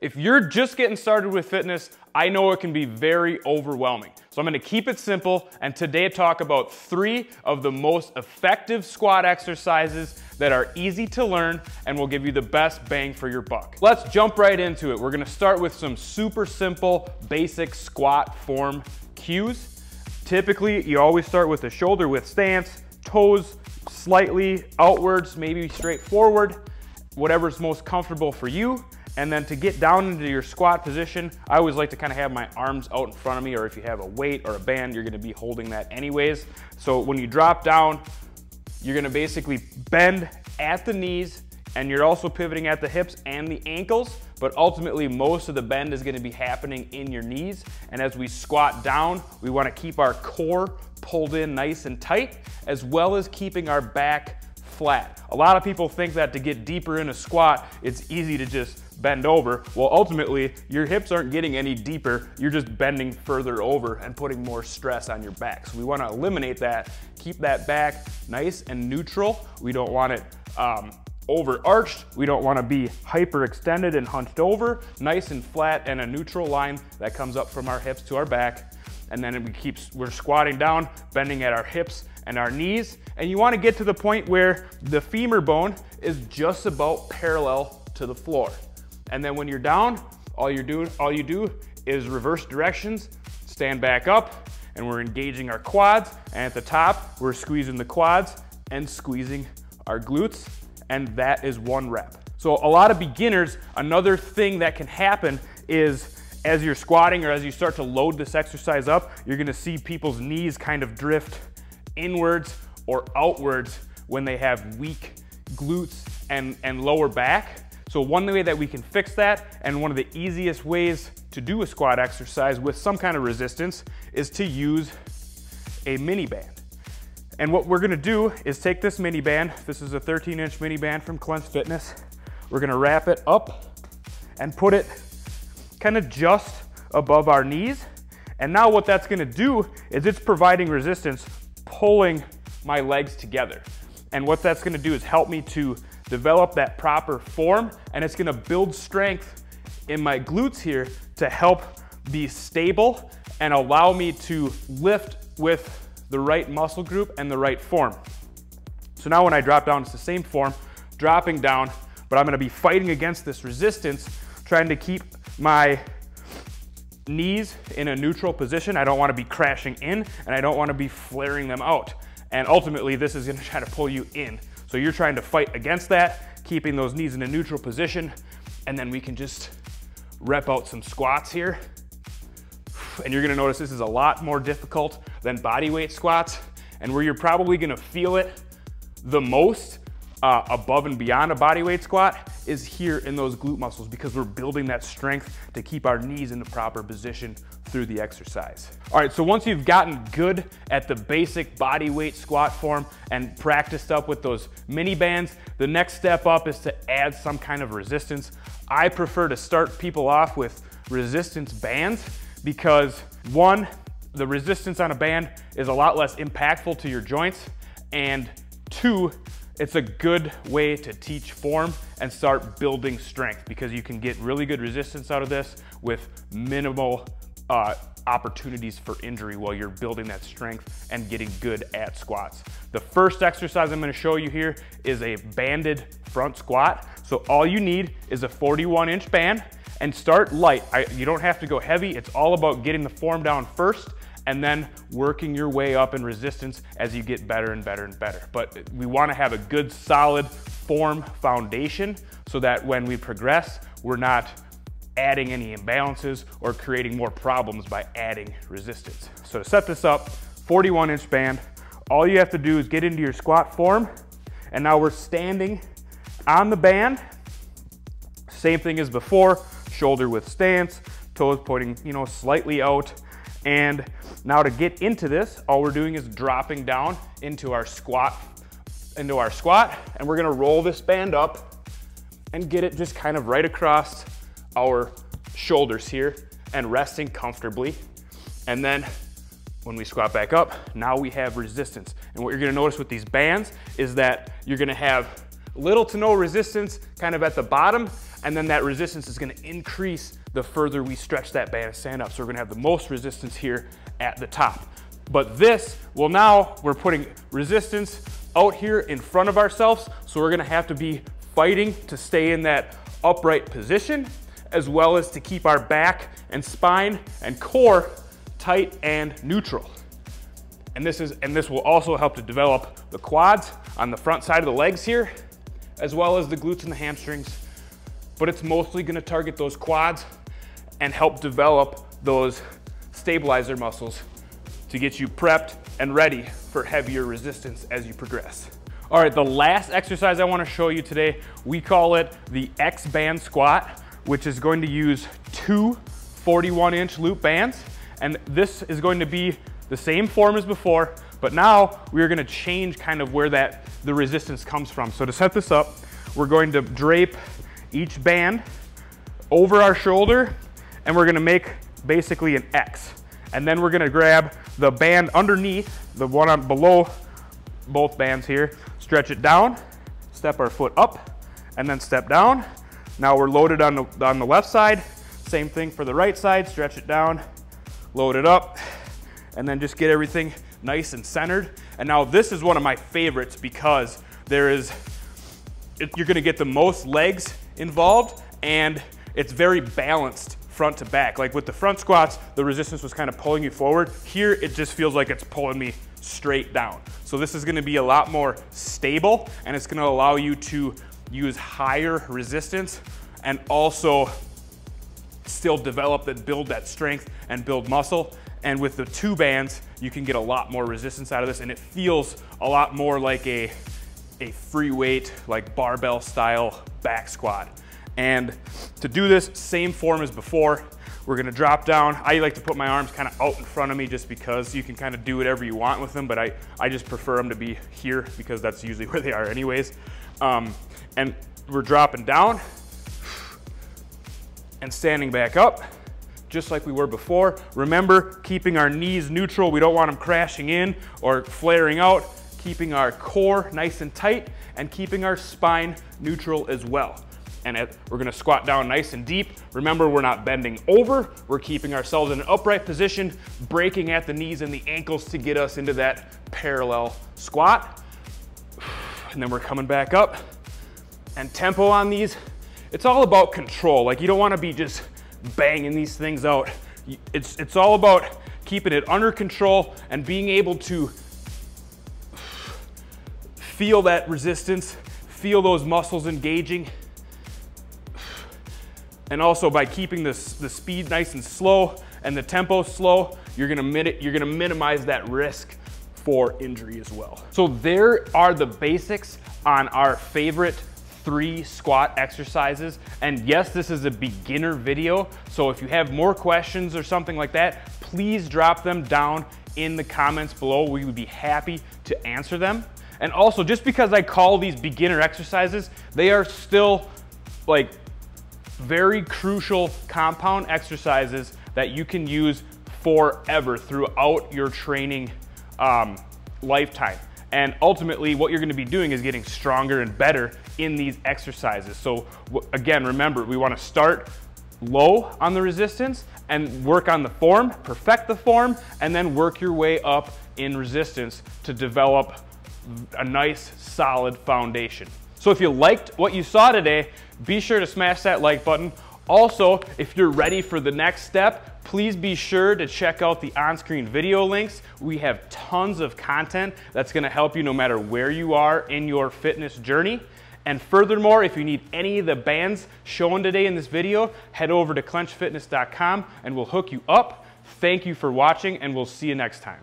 If you're just getting started with fitness, I know it can be very overwhelming. So I'm gonna keep it simple and today talk about 3 of the most effective squat exercises that are easy to learn and will give you the best bang for your buck. Let's jump right into it. We're gonna start with some super simple, basic squat form cues. Typically, you always start with a shoulder width stance, toes slightly outwards, maybe straight forward, whatever's most comfortable for you. And then to get down into your squat position, I always like to kind of have my arms out in front of me, or if you have a weight or a band, you're gonna be holding that anyways. So when you drop down, you're gonna basically bend at the knees, and you're also pivoting at the hips and the ankles, but ultimately most of the bend is gonna be happening in your knees. And as we squat down, we wanna keep our core pulled in nice and tight, as well as keeping our back flat. A lot of people think that to get deeper in a squat, it's easy to just bend over. Well, ultimately, your hips aren't getting any deeper. You're just bending further over and putting more stress on your back. So we want to eliminate that. Keep that back nice and neutral. We don't want it overarched. We don't want to be hyperextended and hunched over. Nice and flat and a neutral line that comes up from our hips to our back. And then we're squatting down, bending at our hips and our knees. And you want to get to the point where the femur bone is just about parallel to the floor. And then when you're down, all you do is reverse directions, stand back up, and we're engaging our quads. And at the top, we're squeezing the quads and squeezing our glutes, and that is 1 rep. So a lot of beginners, another thing that can happen is as you're squatting or as you start to load this exercise up, you're gonna see people's knees kind of drift inwards or outwards when they have weak glutes and lower back. So one way that we can fix that, and one of the easiest ways to do a squat exercise with some kind of resistance, is to use a mini band. And what we're gonna do is take this mini band, this is a 13-inch mini band from Cleanse Fitness, we're gonna wrap it up and put it kind of just above our knees. And now what that's gonna do is it's providing resistance, pulling my legs together. And what that's gonna do is help me to develop that proper form, and it's gonna build strength in my glutes here to help be stable and allow me to lift with the right muscle group and the right form. So now when I drop down, it's the same form, dropping down, but I'm gonna be fighting against this resistance, trying to keep my knees in a neutral position. I don't wanna be crashing in, and I don't wanna be flaring them out. And ultimately, this is gonna try to pull you in. So you're trying to fight against that, keeping those knees in a neutral position, and then we can just rep out some squats here. And you're gonna notice this is a lot more difficult than bodyweight squats, and where you're probably gonna feel it the most above and beyond a bodyweight squat is here in those glute muscles, because we're building that strength to keep our knees in the proper position through the exercise. All right, so once you've gotten good at the basic bodyweight squat form and practiced up with those mini bands, the next step up is to add some kind of resistance. I prefer to start people off with resistance bands because 1, the resistance on a band is a lot less impactful to your joints, and 2, it's a good way to teach form and start building strength, because you can get really good resistance out of this with minimal opportunities for injury while you're building that strength and getting good at squats. The first exercise I'm gonna show you here is a banded front squat. So all you need is a 41-inch band, and start light. You don't have to go heavy. It's all about getting the form down first and then working your way up in resistance as you get better and better and better. But we wanna have a good solid form foundation so that when we progress, we're not adding any imbalances or creating more problems by adding resistance. So to set this up, 41-inch band, all you have to do is get into your squat form, and now we're standing on the band. Same thing as before, shoulder width stance, toes pointing, slightly out. And now to get into this, all we're doing is dropping down into our squat, and we're gonna roll this band up and get it just kind of right across our shoulders here and resting comfortably. And then when we squat back up, now we have resistance. And what you're gonna notice with these bands is that you're gonna have little to no resistance kind of at the bottom, and then that resistance is gonna increase the further we stretch that band and stand up. So we're gonna have the most resistance here at the top. But this, well, now we're putting resistance out here in front of ourselves, so we're gonna have to be fighting to stay in that upright position, as well as to keep our back and spine and core tight and neutral. And this will also help to develop the quads on the front side of the legs here, as well as the glutes and the hamstrings. But it's mostly gonna target those quads and help develop those stabilizer muscles to get you prepped and ready for heavier resistance as you progress. All right, the last exercise I wanna show you today, we call it the X band squat, which is going to use two 41-inch loop bands. And this is going to be the same form as before, but now we're gonna change kind of where the resistance comes from. So to set this up, we're going to drape each band over our shoulder, and we're gonna make basically an X. And then we're gonna grab the band underneath, the one on below both bands here, stretch it down, step our foot up, and then step down. Now we're loaded on the left side. Same thing for the right side, stretch it down, load it up, and then just get everything nice and centered. And now this is one of my favorites because you're gonna get the most legs involved, and it's very balanced front to back. Like with the front squats, the resistance was kind of pulling you forward. Here, it just feels like it's pulling me straight down. So this is gonna be a lot more stable, and it's gonna allow you to use higher resistance and also still develop and build that strength and build muscle. And with the two bands, you can get a lot more resistance out of this, and it feels a lot more like a free weight, like barbell style back squat. And to do this, same form as before, we're gonna drop down. I like to put my arms kind of out in front of me just because you can kind of do whatever you want with them, but I just prefer them to be here because that's usually where they are anyways. And we're dropping down and standing back up, just like we were before. Remember, keeping our knees neutral. We don't want them crashing in or flaring out. Keeping our core nice and tight and keeping our spine neutral as well. And we're gonna squat down nice and deep. Remember, we're not bending over. We're keeping ourselves in an upright position, breaking at the knees and the ankles to get us into that parallel squat. And then we're coming back up. And tempo on these, it's all about control. Like, you don't wanna be just banging these things out. It's all about keeping it under control and being able to feel that resistance, feel those muscles engaging. And also by keeping the speed nice and slow and the tempo slow, you're gonna minimize that risk for injury as well. So there are the basics on our favorite 3 squat exercises. And yes, this is a beginner video, so if you have more questions or something like that, please drop them down in the comments below. We would be happy to answer them. And also, just because I call these beginner exercises, they are still like very crucial compound exercises that you can use forever throughout your training lifetime. And ultimately, what you're gonna be doing is getting stronger and better in these exercises. So again, remember, we wanna start low on the resistance and work on the form, perfect the form, and then work your way up in resistance to develop a nice, solid foundation. So if you liked what you saw today, be sure to smash that like button. Also, if you're ready for the next step, please be sure to check out the on-screen video links. We have tons of content that's gonna help you no matter where you are in your fitness journey. And furthermore, if you need any of the bands shown today in this video, head over to clenchfitness.com and we'll hook you up. Thank you for watching, and we'll see you next time.